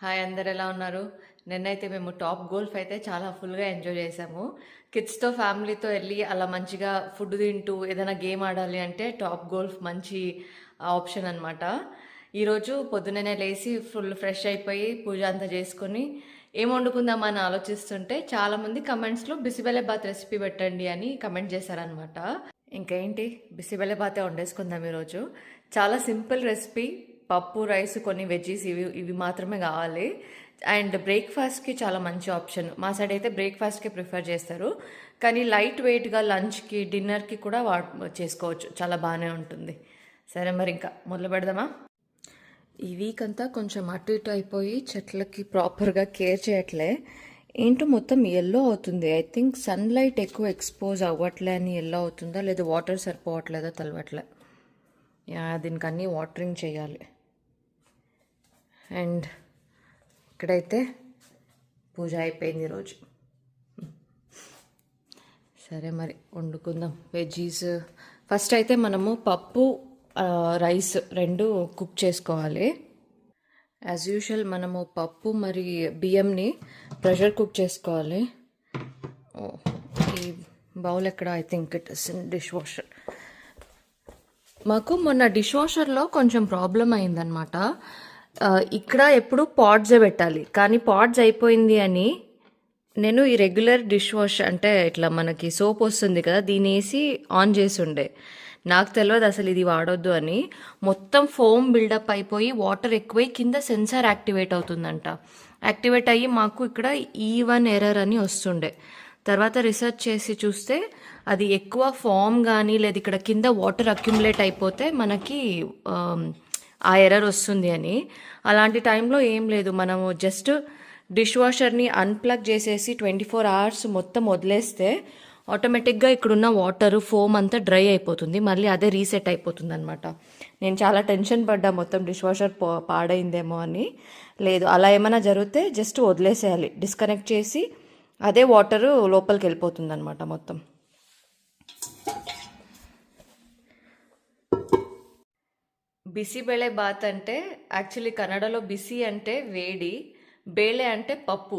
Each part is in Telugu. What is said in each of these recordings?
హాయ్, అందరు ఎలా ఉన్నారు? నిన్నైతే మేము టాప్ గోల్ఫ్ అయితే చాలా ఫుల్గా ఎంజాయ్ చేసాము. కిడ్స్తో ఫ్యామిలీతో వెళ్ళి అలా మంచిగా ఫుడ్ తింటూ ఏదైనా గేమ్ ఆడాలి అంటే టాప్ గోల్ఫ్ మంచి ఆప్షన్ అనమాట. ఈరోజు పొద్దున్నే లేచి ఫుల్ ఫ్రెష్ అయిపోయి పూజ అంతా చేసుకొని ఏం వండుకుందామని ఆలోచిస్తుంటే చాలామంది కమెంట్స్లో బిసిబెల్లెబాత్ రెసిపీ పెట్టండి అని కమెంట్ చేశారనమాట. ఇంకేంటి, బిసిబెల్లెబాతే వండేసుకుందాం ఈరోజు. చాలా సింపుల్ రెసిపీ. పప్పు, రైస్, కొన్ని వెజ్జీస్ ఇవి మాత్రమే కావాలి. అండ్ బ్రేక్ఫాస్ట్కి చాలా మంచి ఆప్షన్. మా సైడ్ అయితే బ్రేక్ఫాస్ట్కి ప్రిఫర్ చేస్తారు, కానీ లైట్ వెయిట్గా లంచ్కి, డిన్నర్కి కూడా చేసుకోవచ్చు. చాలా బాగానే ఉంటుంది. సరే, మరి ఇంకా మొదలు పెడదామా? ఈ వీక్ అంతా కొంచెం అటు ఇటు అయిపోయి చెట్లకి ప్రాపర్గా కేర్ చేయట్లే. ఏంటో మొత్తం ఎల్లో అవుతుంది. ఐ థింక్ సన్లైట్ ఎక్కువ ఎక్స్పోజ్ అవ్వట్లే అని ఎల్లో అవుతుందా, లేదా వాటర్ సరిపోవట్లేదో తెలవట్లే. దీనికి అన్నీ వాటరింగ్ చేయాలి. అండ్ ఇక్కడైతే పూజ అయిపోయింది ఈరోజు. సరే, మరి వండుకుందాం. వెజ్జీస్ ఫస్ట్ అయితే మనము పప్పు, రైస్ రెండు కుక్ చేసుకోవాలి. యాజ్ యూజువల్ మనము పప్పు మరి బియ్యంని ప్రెషర్ కుక్ చేసుకోవాలి. ఈ బౌల్ ఎక్కడ? I think it is in dish washer. మాకు మొన్న డిష్ వాషర్లో కొంచెం ప్రాబ్లం అయిందనమాట. ఇక్కడ ఎప్పుడు పాట్సే పెట్టాలి, కానీ పాట్స్ అయిపోయింది అని నేను ఈ రెగ్యులర్ డిష్ వాష్ అంటే ఇట్లా మనకి సోప్ వస్తుంది కదా, దీని వేసి ఆన్ చేసి ఉండే. నాకు తెలియదు అసలు ఇది వాడొద్దు అని. మొత్తం ఫోమ్ బిల్డప్ అయిపోయి వాటర్ ఎక్కువై కింద సెన్సార్ యాక్టివేట్ అవుతుందంట. యాక్టివేట్ అయ్యి మాకు ఇక్కడ E1 ఎర్రర్ అని వస్తుండే. తర్వాత రీసెర్చ్ చేసి చూస్తే అది ఎక్కువ ఫామ్ కానీ లేదు ఇక్కడ కింద వాటర్ అక్యుములేట్ అయిపోతే మనకి ఆ ఎర్రర్ వస్తుంది అని. అలాంటి టైంలో ఏం లేదు, మనము జస్ట్ డిష్ వాషర్ని అన్ప్లగ్ చేసేసి 24 hours మొత్తం వదిలేస్తే ఆటోమేటిక్గా ఇక్కడున్న వాటర్ ఫోమ్ అంతా డ్రై అయిపోతుంది, మళ్ళీ అదే రీసెట్ అయిపోతుంది అనమాట. నేను చాలా టెన్షన్ పడ్డా మొత్తం డిష్ వాషర్ పాడైందేమో అని. లేదు, అలా ఏమైనా జరిగితే జస్ట్ వదిలేసేయాలి, డిస్కనెక్ట్ చేసి అదే వాటర్ లోపలికి వెళ్ళిపోతుంది అనమాట మొత్తం. బిసిబెళే బాత్ అంటే యాక్చువల్లీ కన్నడలో బిసి అంటే వేడి, బేళే అంటే పప్పు,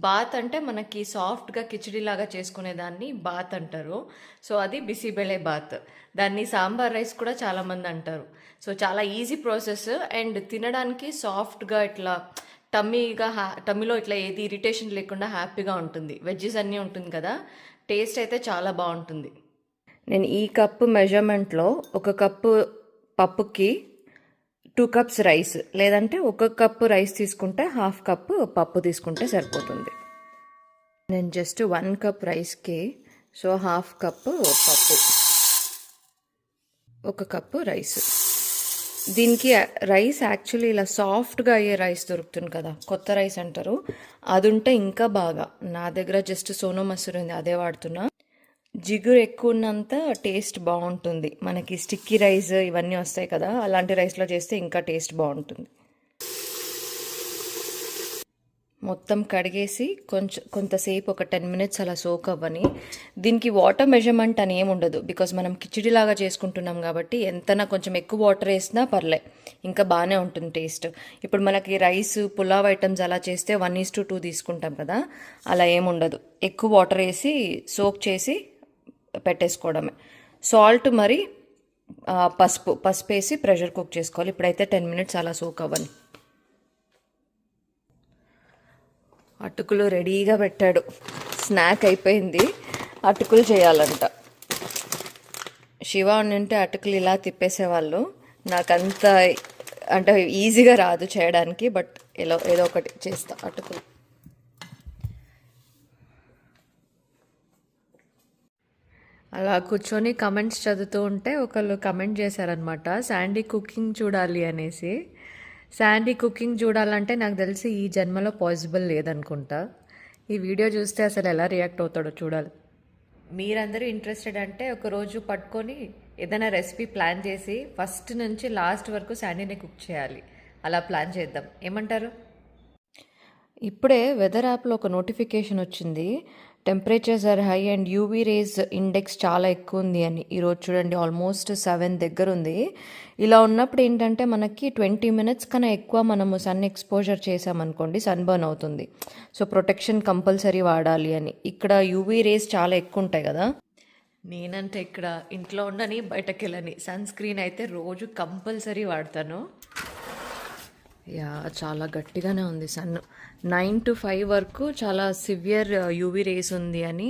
బాత్ అంటే మనకి సాఫ్ట్గా కిచిడిలాగా చేసుకునేదాన్ని బాత్ అంటారు. సో అది బిసిబెళే బాత్. దాన్ని సాంబార్ రైస్ కూడా చాలామంది అంటారు. సో చాలా ఈజీ ప్రాసెస్ అండ్ తినడానికి సాఫ్ట్గా ఇట్లా టమ్మీలో ఇట్లా ఏది ఇరిటేషన్ లేకుండా హ్యాపీగా ఉంటుంది. వెజ్జెస్ అన్నీ ఉంటుంది కదా, టేస్ట్ అయితే చాలా బాగుంటుంది. నేను ఈ కప్పు మెజర్మెంట్లో 1 కప్పు పప్పుకి 2 cups రైస్, లేదంటే 1 కప్పు రైస్ తీసుకుంటే 1/2 కప్పు పప్పు తీసుకుంటే సరిపోతుంది. నేను జస్ట్ 1 కప్ రైస్కి, సో 1/2 కప్పు పప్పు, 1 కప్పు రైస్. దీనికి రైస్ యాక్చువల్లీ ఇలా సాఫ్ట్గా అయ్యే రైస్ దొరుకుతుంది కదా, కొత్త రైస్ అంటారు, అది ఉంటే ఇంకా బాగా. నా దగ్గర జస్ట్ సోనా మసూరి ఉంది, అదే వాడుతున్నా. జిగురు ఎక్కువ ఉన్నంత టేస్ట్ బాగుంటుంది. మనకి స్టిక్కీ రైస్ ఇవన్నీ వస్తాయి కదా, అలాంటి రైస్లో చేస్తే ఇంకా టేస్ట్ బాగుంటుంది. మొత్తం కడిగేసి కొంతసేపు ఒక 10 minutes అలా సోక్ అవ్వని. దీనికి వాటర్ మెజర్మెంట్ అని ఏమి ఉండదు, బికాజ్ మనం కిచిడిలాగా చేసుకుంటున్నాం కాబట్టి ఎంతనా కొంచెం ఎక్కువ వాటర్ వేసినా పర్లే, ఇంకా బాగానే ఉంటుంది టేస్ట్. ఇప్పుడు మనకి రైస్, పులావ్ ఐటమ్స్ అలా చేస్తే 1:2 తీసుకుంటాం కదా, అలా ఏముండదు. ఎక్కువ వాటర్ వేసి సోక్ చేసి పెట్టేసుకోవడమే. సాల్ట్ మరి పసుపు వేసి ప్రెషర్ కుక్ చేసుకోవాలి. ఇప్పుడైతే 10 minutes అలా సోక్ అవ్వని. అటుకులు రెడీగా పెట్టాడు, స్నాక్ అయిపోయింది. అటుకులు చేయాలంట. శివ ఉంటే అటుకులు ఇలా తిప్పేసేవాళ్ళు. నాకంత అంటే ఈజీగా రాదు చేయడానికి, బట్ ఏదో ఒకటి చేస్తా. అటుకులు అలా కూర్చొని కమెంట్స్ చదువుతూ ఉంటే ఒకళ్ళు కమెంట్ చేశారనమాట, శాండీ కుకింగ్ చూడాలి అనేసి. శాండీ కుకింగ్ చూడాలంటే నాకు తెలిసి ఈ జన్మలో పాసిబుల్ లేదనుకుంటా. ఈ వీడియో చూస్తే అసలు ఎలా రియాక్ట్ అవుతాడో చూడాలి. మీరందరూ ఇంట్రెస్టెడ్ అంటే ఒకరోజు పట్టుకొని ఏదైనా రెసిపీ ప్లాన్ చేసి ఫస్ట్ నుంచి లాస్ట్ వరకు శాండీని కుక్ చేయాలి. అలా ప్లాన్ చేద్దాం, ఏమంటారు? ఇప్పుడే వెదర్ యాప్లో ఒక నోటిఫికేషన్ వచ్చింది, temperatures are high and UV rays index చాలా ఎక్కువ ఉంది అని. ఈరోజు చూడండి ఆల్మోస్ట్ 7 దగ్గర ఉంది. ఇలా ఉన్నప్పుడు ఏంటంటే మనకి 20 మినిట్స్ కన్నా ఎక్కువ మనము సన్ ఎక్స్పోజర్ చేసామనుకోండి సన్ బర్న్ అవుతుంది. సో ప్రొటెక్షన్ కంపల్సరీ వాడాలి అని. ఇక్కడ యూవీ రేస్ చాలా ఎక్కువ ఉంటాయి కదా. నేనంటే ఇక్కడ ఇంట్లో ఉండని బయటకు వెళ్ళని సన్ స్క్రీన్ అయితే రోజు కంపల్సరీ వాడతాను. యా చాలా గట్టిగానే ఉంది సన్. 9 to 5 వరకు చాలా సివియర్ యూవీ రేస్ ఉంది అని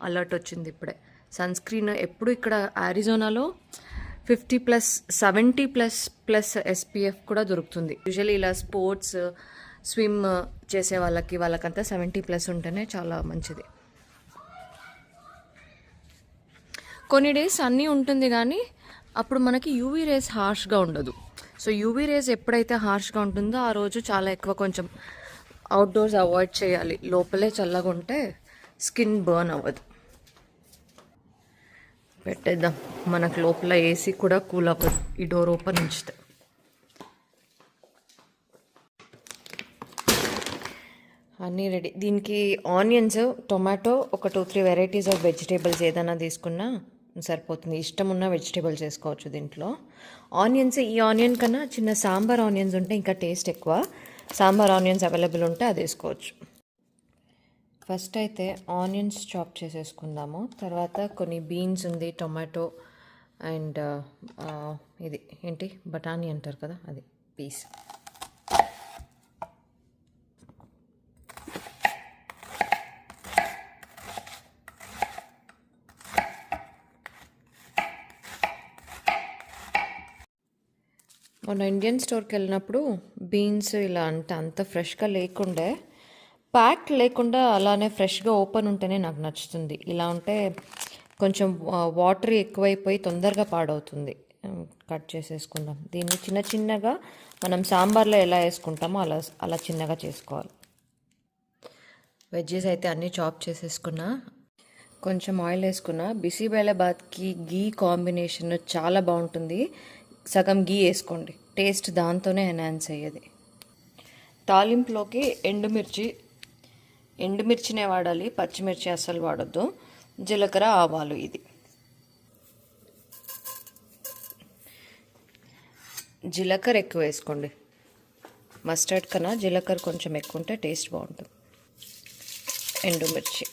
అలర్ట్ వచ్చింది ఇప్పుడే. సన్ స్క్రీన్ ఎప్పుడు ఇక్కడ అరిజోనాలో 50+, 70++ SPF కూడా దొరుకుతుంది. యూజువల్లీ ఇలా స్పోర్ట్స్ స్విమ్ చేసే వాళ్ళకంతా 70+ ఉంటేనే చాలా మంచిది. కొన్ని డేస్ అన్నీ ఉంటుంది కానీ అప్పుడు మనకి యూవీ రేస్ హార్ష్గా ఉండదు. సో యూవీ రేస్ ఎప్పుడైతే హార్ష్గా ఉంటుందో ఆ రోజు చాలా ఎక్కువ కొంచెం అవుట్డోర్స్ అవాయిడ్ చేయాలి. లోపలే చల్లగా ఉంటే స్కిన్ బర్న్ అవ్వదు. పెట్టేద్దాం, మనకు లోపల ఏసీ కూడా కూల్ అవ్వదు ఈ డోర్ ఓపెన్ ఉంచితే. అన్నీ రెడీ. దీనికి ఆనియన్స్, టొమాటో, ఒక 2-3 వెరైటీస్ ఆఫ్ వెజిటేబుల్స్ ఏదైనా తీసుకున్నా సరిపోతుంది. ఇష్టం ఉన్న వెజిటేబుల్స్ వేసుకోవచ్చు దీంట్లో. ఆనియన్స్, ఈ ఆనియన్ కన్నా చిన్న సాంబార్ ఆనియన్స్ ఉంటే ఇంకా టేస్ట్ ఎక్కువ. సాంబార్ ఆనియన్స్ అవైలబుల్ ఉంటే అది వేసుకోవచ్చు. ఫస్ట్ అయితే ఆనియన్స్ చాప్ చేసేసుకుందాము. తర్వాత కొన్ని బీన్స్ ఉంది, టొమాటో అండ్ ఇది ఏంటి బఠానీ అంటారు కదా, అది పీస్. మొన్న ఇండియన్ స్టోర్కి వెళ్ళినప్పుడు బీన్స్ ఇలా అంటే అంత ఫ్రెష్గా లేకుండే, ప్యాక్ లేకుండా అలానే ఫ్రెష్గా ఓపెన్ ఉంటేనే నాకు నచ్చుతుంది. ఇలా ఉంటే కొంచెం వాటర్ ఎక్కువైపోయి తొందరగా పాడవుతుంది. కట్ చేసేసుకుందాం. దీన్ని చిన్న చిన్నగా మనం సాంబార్లో ఎలా వేసుకుంటామో అలా చిన్నగా చేసుకోవాలి. వెజ్జెస్ అయితే అన్నీ చాప్ చేసేసుకున్నా. కొంచెం ఆయిల్ వేసుకున్నా. బిసిబేళబాత్కి గీ కాంబినేషన్ చాలా బాగుంటుంది. సగం గీ వేసుకోండి, టేస్ట్ దాంతోనే ఎన్హాన్స్ అయ్యేది. తాలింపులోకి ఎండుమిర్చినే వాడాలి, పచ్చిమిర్చి అస్సలు వాడొద్దు. జీలకర్ర, ఆవాలు, ఇది జీలకర్ర ఎక్కువ వేసుకోండి. మస్టర్డ్ కన్నా జీలకర్ర కొంచెం ఎక్కువ ఉంటే టేస్ట్ బాగుంటుంది. ఎండుమిర్చి,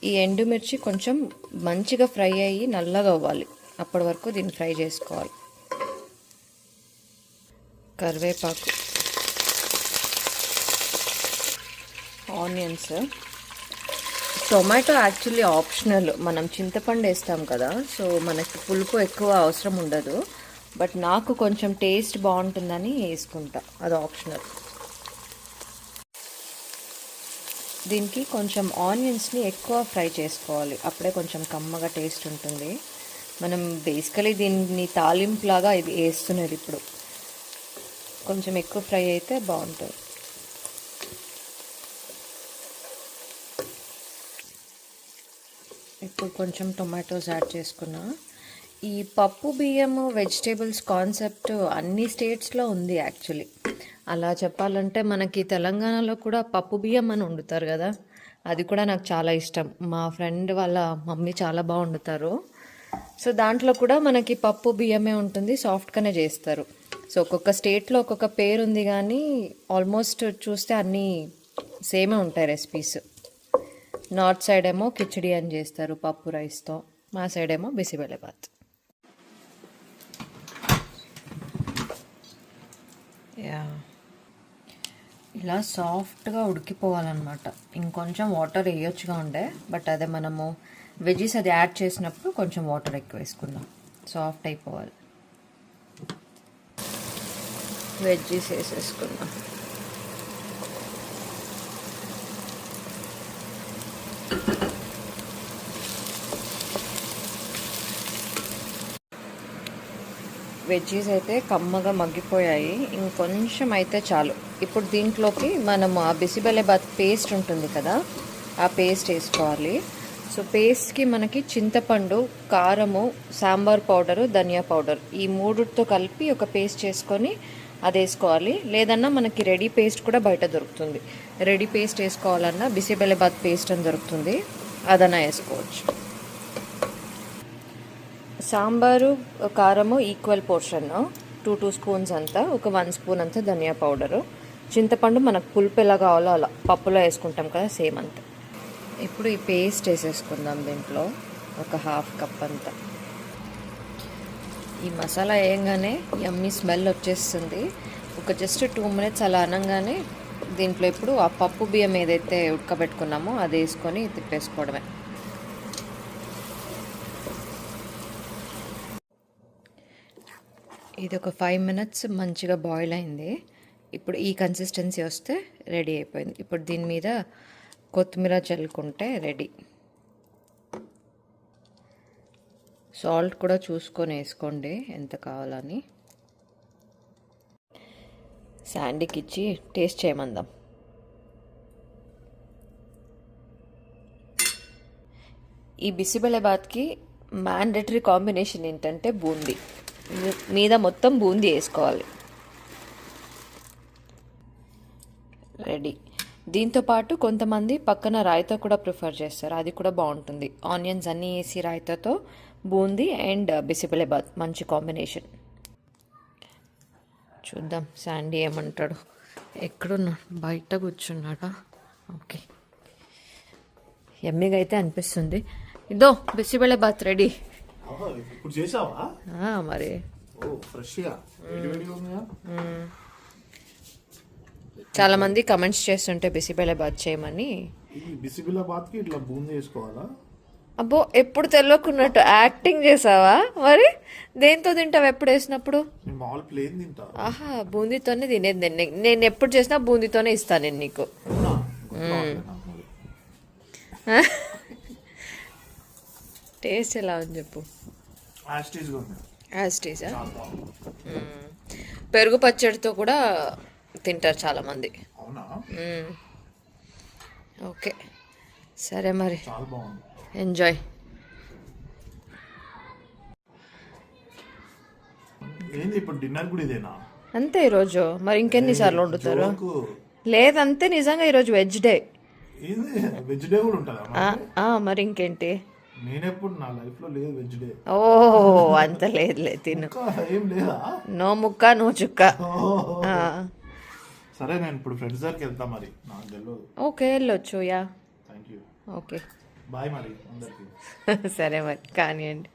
ఈ ఎండుమిర్చి కొంచెం మంచిగా ఫ్రై అయ్యి నల్లగా అవ్వాలి, అప్పటి వరకు దీన్ని ఫ్రై చేసుకోవాలి. కరివేపాకు, ఆనియన్స్, టొమాటో యాక్చువల్లీ ఆప్షనల్. మనం చింతపండు వేస్తాం కదా, సో మనకి పులుపు ఎక్కువ అవసరం ఉండదు. బట్ నాకు కొంచెం టేస్ట్ బాగుంటుందని వేసుకుంటా, అది ఆప్షనల్. దీనికి కొంచెం ఆనియన్స్ని ఎక్కువ ఫ్రై చేసుకోవాలి, అప్పుడే కొంచెం కమ్మగా టేస్ట్ ఉంటుంది. మనం బేసికలీ దీన్ని తాలింపులాగా ఇది వేస్తున్నది. ఇప్పుడు కొంచెం ఎక్కువ ఫ్రై అయితే బాగుంటుంది. ఇప్పుడు కొంచెం టొమాటోస్ యాడ్ చేసుకున్నా. ఈ పప్పు బియ్యము వెజిటేబుల్స్ కాన్సెప్ట్ అన్ని స్టేట్స్లో ఉంది యాక్చువల్లీ. అలా చెప్పాలంటే మనకి తెలంగాణలో కూడా పప్పు బియ్యం అని వండుతారు కదా, అది కూడా నాకు చాలా ఇష్టం. మా ఫ్రెండ్ వాళ్ళ మమ్మీ చాలా బాగా వండుతారు. సో దాంట్లో కూడా మనకి పప్పు బియ్యమే ఉంటుంది, సాఫ్ట్గానే చేస్తారు. సో ఒక్కొక్క స్టేట్లో ఒక్కొక్క పేరు ఉంది కానీ ఆల్మోస్ట్ చూస్తే అన్నీ సేమే ఉంటాయి రెసిపీస్. నార్త్ సైడ్ ఏమో కిచిడి అని చేస్తారు పప్పు రైస్తో, మా సైడ్ ఏమో బిసిబేళబాత్. యా, ఇలా సాఫ్ట్గా ఉడికిపోవాలన్నమాట. ఇంకొంచెం వాటర్ వేయొచ్చుగా ఉండే, బట్ అదే మనము వెజీస్ అది యాడ్ చేసినప్పుడు కొంచెం వాటర్ ఎక్కువ వేసుకుందాం, సాఫ్ట్ అయిపోవాలి. వెజ్జీస్ వేసేసుకుందాం. వెజ్జీస్ అయితే కమ్మగా మగ్గిపోయాయి, ఇంకొంచెం అయితే చాలు. ఇప్పుడు దీంట్లోకి మనము ఆ బిసిబేళబాత్ పేస్ట్ ఉంటుంది కదా, ఆ పేస్ట్ వేసుకోవాలి. సో పేస్ట్కి మనకి చింతపండు, కారము, సాంబార్ పౌడరు, ధనియా పౌడర్, ఈ మూడుతో కలిపి ఒక పేస్ట్ చేసుకొని అది వేసుకోవాలి. లేదన్నా మనకి రెడీ పేస్ట్ కూడా బయట దొరుకుతుంది. రెడీ పేస్ట్ వేసుకోవాలన్నా బిసిబెల్లెబాత్ పేస్ట్ అని దొరుకుతుంది, అదన్నా వేసుకోవచ్చు. సాంబారు కారము ఈక్వల్ పోర్షన్ 2 స్పూన్స్ అంతా, ఒక 1 స్పూన్ అంతా ధనియా పౌడరు, చింతపండు మనకు పులుపు ఎలా కావాలో అలా పప్పులో వేసుకుంటాం కదా సేమ్ అంత. ఇప్పుడు ఈ పేస్ట్ వేసేసుకుందాం దీంట్లో, ఒక 1/2 కప్ అంతా. ఈ మసాలా వేయంగానే యమ్మీ స్మెల్ వచ్చేస్తుంది. ఒక జస్ట్ 2 మినిట్స్ అలా అనగానే దీంట్లో ఇప్పుడు ఆ పప్పు బియ్యం ఏదైతే ఉడకబెట్టుకున్నామో అది వేసుకొని తిప్పేసుకోవడమే. ఇది ఒక 5 మినిట్స్ మంచిగా బాయిల్ అయింది. ఇప్పుడు ఈ కన్సిస్టెన్సీ వస్తే రెడీ అయిపోయింది. ఇప్పుడు దీని మీద కొత్తిమీర చల్లుకుంటే రెడీ. సాల్ట్ కూడా చూసుకొని వేసుకోండి ఎంత కావాలని. శాండీకి ఇచ్చి టేస్ట్ చేయమందాం. ఈ బిసిబెల్లెబాత్కి మ్యాండేటరీ కాంబినేషన్ ఏంటంటే బూందీ. మీద మొత్తం బూందీ వేసుకోవాలి. రెడీ. దీంతోపాటు కొంతమంది పక్కన రాయితా కూడా ప్రిఫర్ చేస్తారు, అది కూడా బాగుంటుంది. ఆనియన్స్ అన్నీ వేసి రాయితాతో బూందీ అండ్ బిసిబెల్లెబాత్ మంచి కాంబినేషన్. చూద్దాం శాండీ ఏమంటాడు. ఎక్కడున్నాడు? బయట కూర్చున్నాడా? ఓకే, ఎమ్మిగా అయితే అనిపిస్తుంది. ఇదో బిసిబెల్లెబాత్ రెడీ. ఇప్పుడు చేసావా? మరి చాలా మంది కమెంట్స్ చేస్తుంటే బిసిబెల్లెబాత్ చేయమని. బిసిబెల్లెబాత్కి ఇట్లా బూందీ వేసుకోవాలా? అబ్బో, ఎప్పుడు తెలియకున్నట్టు యాక్టింగ్ చేసావా? మరి దేంతో తింటావు ఎప్పుడు వేసినప్పుడు? ప్లేన్ తింటా. ఆహా, బూందీతోనే తినేది నేను ఎప్పుడు చేసినా బూందీతోనే ఇస్తాను నేను నీకు. టేస్ట్ ఎలా ఉంది చెప్పు. యాస్టీజా? పెరుగు పచ్చడితో కూడా తింటారు చాలామంది. ఓకే సరే మరి, ఎంజాయ్. ఇప్పుడు డిన్నర్ కూడా ఇదేనా? అంతే ఈరోజు. మరి ఇంకెన్నిసార్లు వండుతారు? లేదంతే, నిజంగా ఈరోజు వెజ్ డే. వెజ్ డే కూడా ఉంటుందా? మరి ఇంకేంటి? నేనెప్పుడు నా లైఫ్ లో లేదు వెజ్ డే. ఓ అంత లేదులే, తిను. ఏం లేదా? నో ముక్క నో చుక్క. సరే, నేను ఇప్పుడు ఫ్రెండ్స్ దగ్గరికి వెళ్తా మరి, నాకు తెలియదు. ఓకే వెళ్ళొచ్చు. Yeah thank you. Okay bye మరి అందరికి. సరే మరి కానివ్వండి.